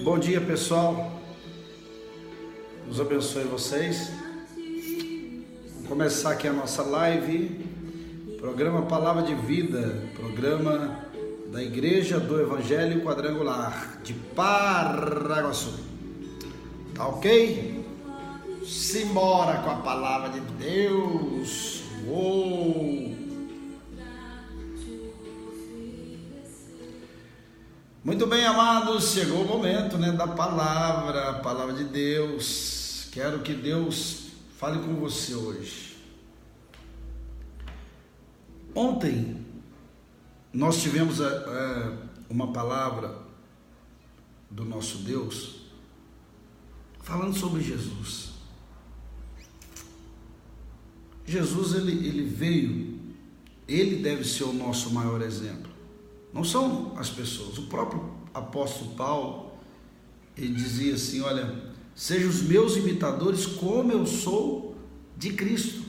Bom dia, pessoal. Deus abençoe vocês. Vamos começar aqui a nossa live, programa Palavra de Vida, programa da Igreja do Evangelho Quadrangular de Paraguaçu. Tá ok? Simbora com a Palavra de Deus. Uou! Muito bem, amados, chegou o momento, da palavra, a palavra de Deus. Quero que Deus fale com você hoje. Ontem nós tivemos uma palavra do nosso Deus falando sobre Jesus. Jesus, ele veio, ele deve ser o nosso maior exemplo. Não são as pessoas. O próprio apóstolo Paulo, ele dizia assim, olha, sejam os meus imitadores como eu sou de Cristo.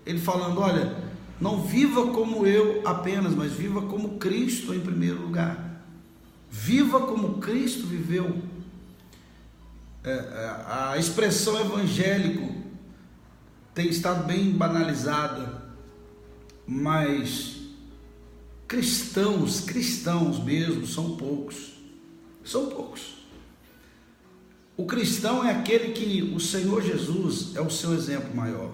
Ele falando, olha, não viva como eu apenas, mas viva como Cristo em primeiro lugar. Viva como Cristo viveu. A expressão evangélico tem estado bem banalizada, mas cristãos mesmo, são poucos. O cristão é aquele que o Senhor Jesus é o seu exemplo maior.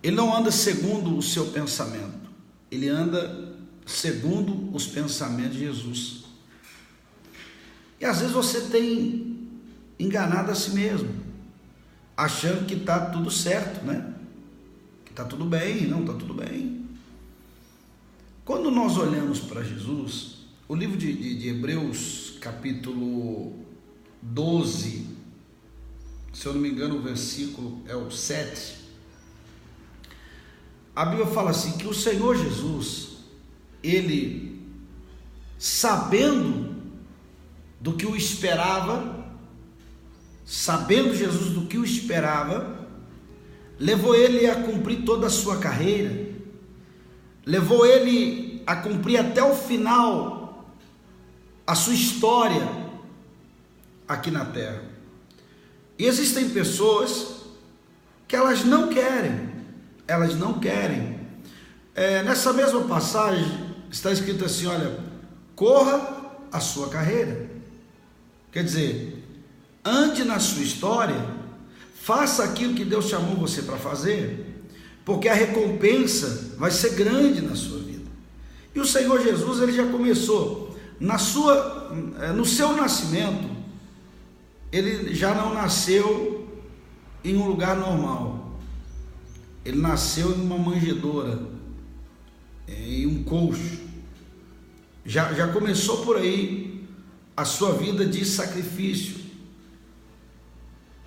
Ele não anda segundo o seu pensamento, ele anda segundo os pensamentos de Jesus. E às vezes você tem enganado a si mesmo, achando que está tudo certo, que está tudo bem. Não está tudo bem. Quando nós olhamos para Jesus, o livro de Hebreus, capítulo 12, se eu não me engano o versículo é o 7, a Bíblia fala assim, que o Senhor Jesus, ele, sabendo do que o esperava, levou ele a cumprir toda a sua carreira, levou ele a cumprir até o final a sua história aqui na terra. E existem pessoas que elas não querem. Nessa mesma passagem está escrito assim, olha, corra a sua carreira. Quer dizer, ande na sua história, faça aquilo que Deus chamou você para fazer, porque a recompensa vai ser grande na sua vida. E o Senhor Jesus, ele já começou, no seu nascimento, ele já não nasceu em um lugar normal, ele nasceu em uma manjedoura, em um coxo, já começou por aí a sua vida de sacrifício.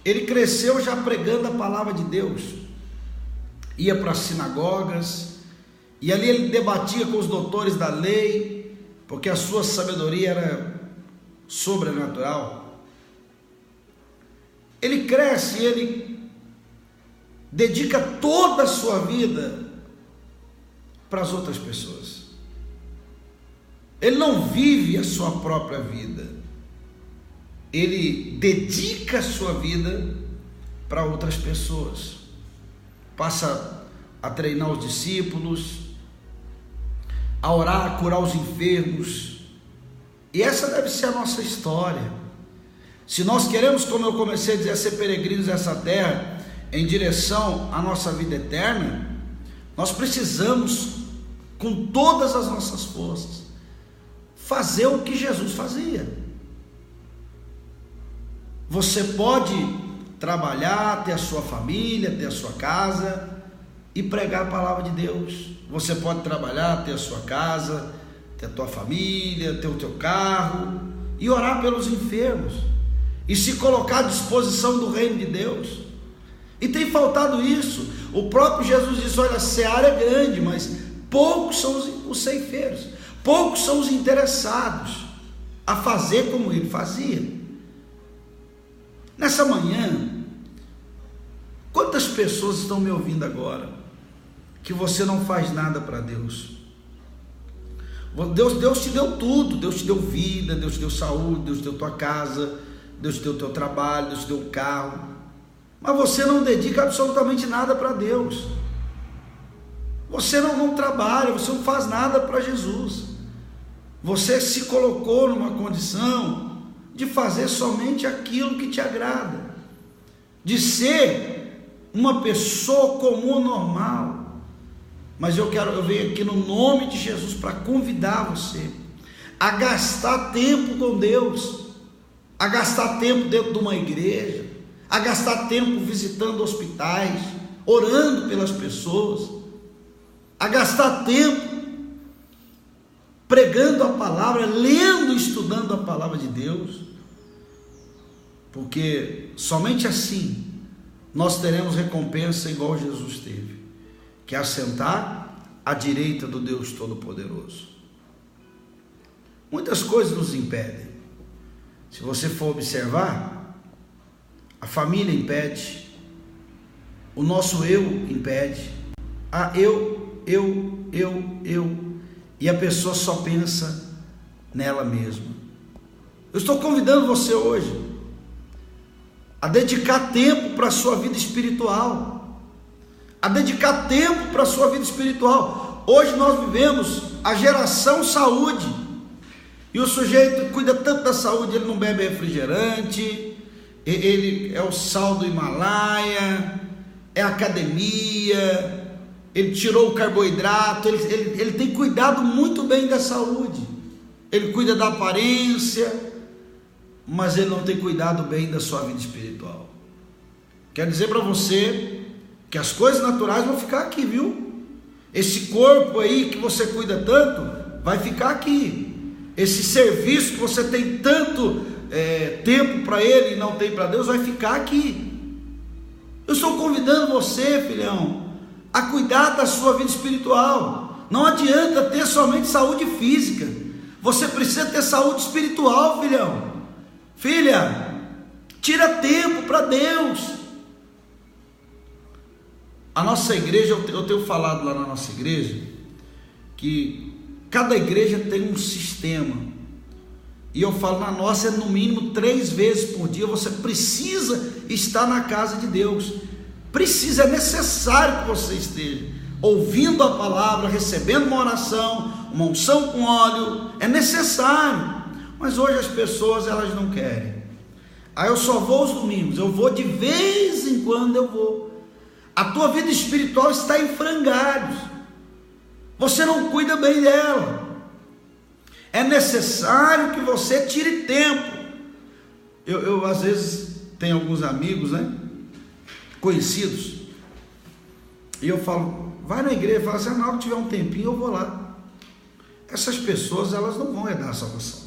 Ele cresceu já pregando a palavra de Deus, ia para as sinagogas, e ali ele debatia com os doutores da lei, porque a sua sabedoria era sobrenatural. Ele cresce e ele dedica toda a sua vida para as outras pessoas. Ele não vive a sua própria vida, ele dedica a sua vida para outras pessoas. Passa a treinar os discípulos, a orar, a curar os enfermos. E essa deve ser a nossa história. Se nós queremos, como eu comecei a dizer, ser peregrinos nessa terra, em direção à nossa vida eterna, nós precisamos, com todas as nossas forças, fazer o que Jesus fazia. Você pode trabalhar, ter a sua família, ter a sua casa e pregar a palavra de Deus. Você pode trabalhar, ter a sua casa, ter a tua família, ter o teu carro e orar pelos enfermos e se colocar à disposição do reino de Deus. E tem faltado isso. O próprio Jesus disse, olha, a seara é grande, mas poucos são os ceifeiros, poucos são os interessados a fazer como ele fazia. Nessa manhã, quantas pessoas estão me ouvindo agora que você não faz nada para Deus? Deus te deu tudo, Deus te deu vida, Deus te deu saúde, Deus te deu tua casa, Deus te deu teu trabalho, Deus te deu um carro, mas você não dedica absolutamente nada para Deus, você não trabalha, você não faz nada para Jesus, você se colocou numa condição de fazer somente aquilo que te agrada, de ser uma pessoa comum, normal. Mas eu venho aqui no nome de Jesus para convidar você a gastar tempo com Deus, a gastar tempo dentro de uma igreja, a gastar tempo visitando hospitais, orando pelas pessoas, a gastar tempo pregando a palavra, lendo e estudando a palavra de Deus, porque somente assim nós teremos recompensa igual Jesus teve, que é assentar à direita do Deus Todo-Poderoso. Muitas coisas nos impedem. Se você for observar, a família impede, o nosso eu impede, eu, e a pessoa só pensa nela mesma. Eu estou convidando você hoje a dedicar tempo para a sua vida espiritual, a dedicar tempo para a sua vida espiritual. Hoje nós vivemos a geração saúde, e o sujeito cuida tanto da saúde, ele não bebe refrigerante, ele é o sal do Himalaia, é academia, ele tirou o carboidrato, ele tem cuidado muito bem da saúde, ele cuida da aparência, mas ele não tem cuidado bem da sua vida espiritual. Quero dizer para você que as coisas naturais vão ficar aqui, viu? Esse corpo aí que você cuida tanto, vai ficar aqui. Esse serviço que você tem tanto tempo para ele e não tem para Deus, vai ficar aqui. Eu estou convidando você, filhão, a cuidar da sua vida espiritual. Não adianta ter somente saúde física, você precisa ter saúde espiritual, filhão. Filha, tira tempo para Deus. A nossa igreja, eu tenho falado lá na nossa igreja, que cada igreja tem um sistema, e eu falo, na nossa é no mínimo 3 vezes por dia, você precisa estar na casa de Deus, é necessário que você esteja, ouvindo a palavra, recebendo uma oração, uma unção com óleo, é necessário, mas hoje as pessoas, elas não querem. Aí eu só vou aos domingos, eu vou de vez em quando eu vou. A tua vida espiritual está em frangalhos, você não cuida bem dela, é necessário que você tire tempo. Eu às vezes tenho alguns amigos, conhecidos, e eu falo, vai na igreja, fala assim, na hora que tiver um tempinho eu vou lá. Essas pessoas, elas não vão herdar a salvação,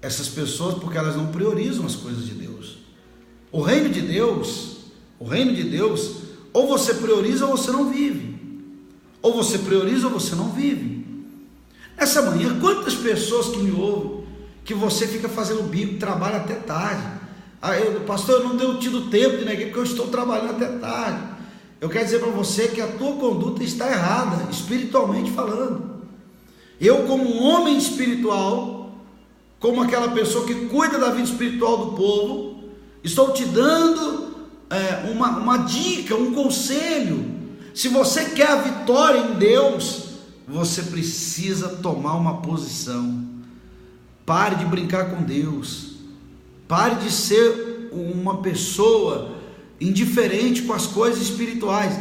essas pessoas, porque elas não priorizam as coisas de Deus. O reino de Deus, ou você prioriza ou você não vive, ou você prioriza ou você não vive. Essa manhã, quantas pessoas que me ouvem, que você fica fazendo bico, trabalha até tarde, pastor, eu não tenho tido tempo de ir na igreja, porque eu estou trabalhando até tarde. Eu quero dizer para você que a tua conduta está errada, espiritualmente falando. Eu, como um homem espiritual, como aquela pessoa que cuida da vida espiritual do povo, estou te dando uma dica, um conselho. Se você quer a vitória em Deus, você precisa tomar uma posição. Pare de brincar com Deus, pare de ser uma pessoa indiferente com as coisas espirituais.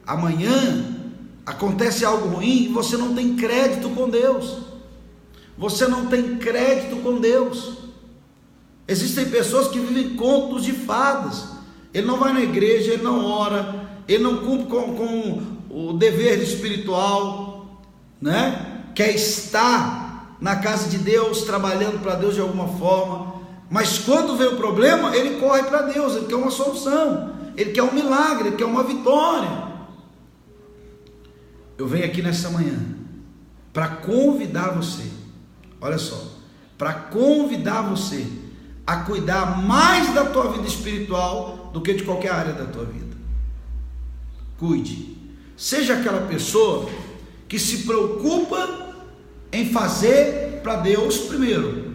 Amanhã acontece algo ruim e você não tem crédito com Deus, você não tem crédito com Deus. Existem pessoas que vivem contos de fadas, ele não vai na igreja, ele não ora, ele não cumpre com o dever espiritual, quer estar na casa de Deus, trabalhando para Deus de alguma forma, mas quando vem o problema, ele corre para Deus, ele quer uma solução, ele quer um milagre, ele quer uma vitória. Eu venho aqui nessa manhã para convidar você, olha só, para convidar você a cuidar mais da tua vida espiritual do que de qualquer área da tua vida. Cuide, seja aquela pessoa que se preocupa em fazer para Deus primeiro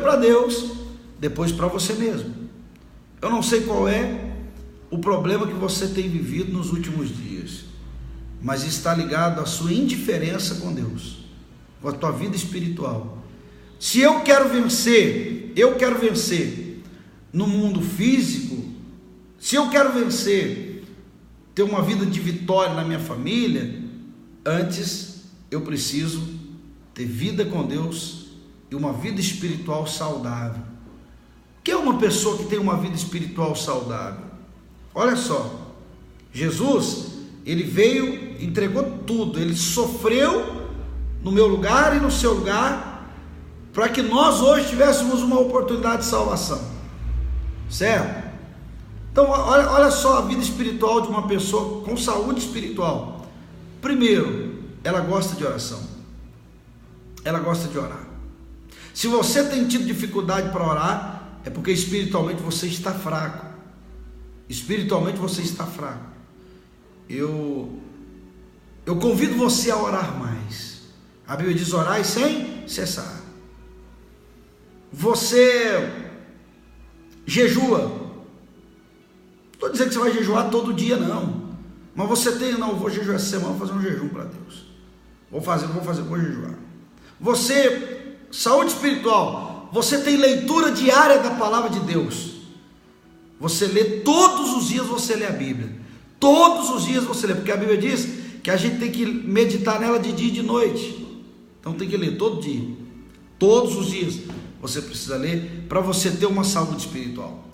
para Deus, depois para você mesmo. Eu não sei qual é o problema que você tem vivido nos últimos dias, mas está ligado à sua indiferença com Deus, com a tua vida espiritual. Se eu quero vencer no mundo físico, se eu quero vencer, ter uma vida de vitória na minha família, antes eu preciso ter vida com Deus e uma vida espiritual saudável. O que é uma pessoa que tem uma vida espiritual saudável? Olha só, Jesus, ele veio, entregou tudo, ele sofreu no meu lugar e no seu lugar, para que nós hoje tivéssemos uma oportunidade de salvação, certo? Então olha só a vida espiritual de uma pessoa com saúde espiritual. Primeiro, ela gosta de oração, ela gosta de orar. Se você tem tido dificuldade para orar, é porque espiritualmente você está fraco. Espiritualmente você está fraco. Eu convido você a orar mais. A Bíblia diz: orai sem cessar. Você jejua. Não estou dizendo que você vai jejuar todo dia, não. Mas você tem, não, eu vou jejuar essa semana, vou fazer um jejum para Deus. Vou jejuar. Você, saúde espiritual, você tem leitura diária da palavra de Deus. Você lê todos os dias, você lê a Bíblia. Todos os dias você lê, porque a Bíblia diz que a gente tem que meditar nela de dia e de noite. Então tem que ler todo dia. Todos os dias você precisa ler para você ter uma saúde espiritual.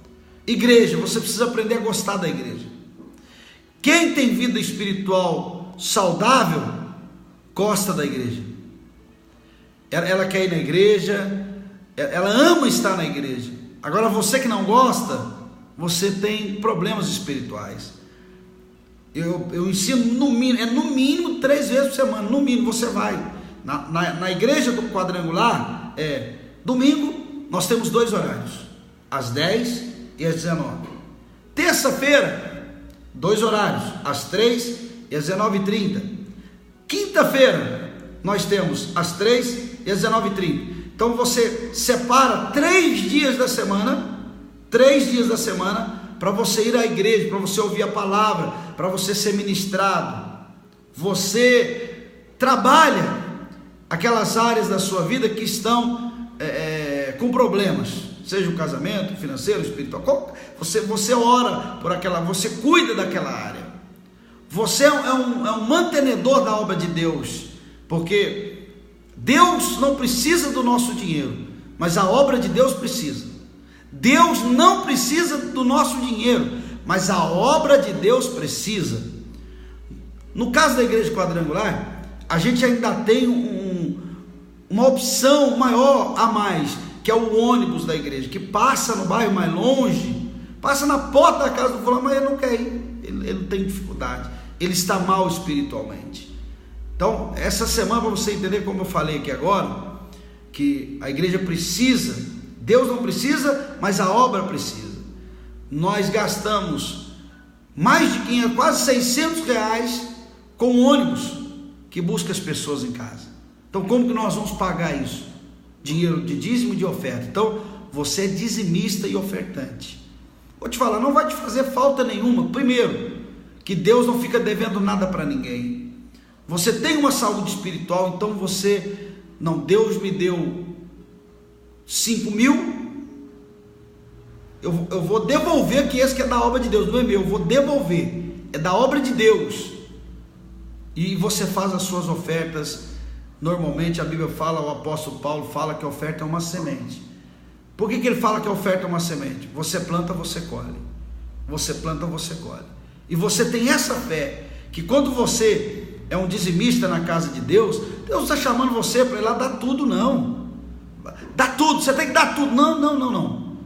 Igreja, você precisa aprender a gostar da igreja. Quem tem vida espiritual saudável, gosta da igreja. Ela quer ir na igreja, ela ama estar na igreja. Agora você que não gosta, você tem problemas espirituais. Eu ensino no mínimo 3 vezes por semana, no mínimo você vai. Na igreja do Quadrangular, domingo, nós temos 2 horários, às 10 e às 19. Terça-feira, 2 horários, às 3 e às 19h30. Quinta-feira, nós temos às 3 e às 19h30. Então você separa 3 dias da semana, para você ir à igreja, para você ouvir a palavra, para você ser ministrado. Você trabalha aquelas áreas da sua vida que estão com problemas, seja o casamento, financeiro, espiritual. Você ora por aquela, você cuida daquela área. Você é um mantenedor da obra de Deus, porque Deus não precisa do nosso dinheiro, mas a obra de Deus precisa. Deus não precisa do nosso dinheiro, mas a obra de Deus precisa. No caso da igreja quadrangular, a gente ainda tem uma opção maior a mais, que é o ônibus da igreja, que passa no bairro mais longe, passa na porta da casa do fulano, mas ele não quer ir, ele tem dificuldade, ele está mal espiritualmente. Então, essa semana, para você entender, como eu falei aqui agora, que a igreja precisa, Deus não precisa, mas a obra precisa. Nós gastamos mais de 500, quase 600 reais com um ônibus que busca as pessoas em casa. Então como que nós vamos pagar isso? Dinheiro de dízimo e de oferta. Então você é dizimista e ofertante. Vou te falar, não vai te fazer falta nenhuma. Primeiro, que Deus não fica devendo nada para ninguém. Você tem uma saúde espiritual, então você, não, Deus me deu 5.000, eu vou devolver, que esse que é da obra de Deus, não é meu, eu vou devolver, é da obra de Deus. E você faz as suas ofertas. Normalmente a Bíblia fala, o apóstolo Paulo fala que a oferta é uma semente. Por que ele fala que a oferta é uma semente? Você planta, você colhe. Você planta, você colhe. E você tem essa fé, que quando você é um dizimista na casa de Deus, Deus está chamando você para ir lá dar tudo, não. Dá tudo, você tem que dar tudo. Não.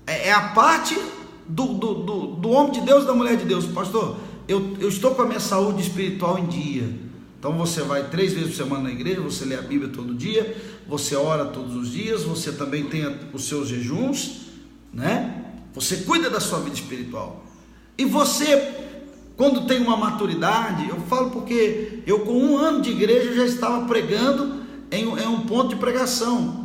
É a parte do homem de Deus e da mulher de Deus. Pastor, eu estou com a minha saúde espiritual em dia. Então você vai 3 vezes por semana na igreja, você lê a Bíblia todo dia, você ora todos os dias, você também tem os seus jejuns, né? Você cuida da sua vida espiritual. E você, quando tem uma maturidade, eu falo porque eu com 1 ano de igreja já estava pregando em um ponto de pregação.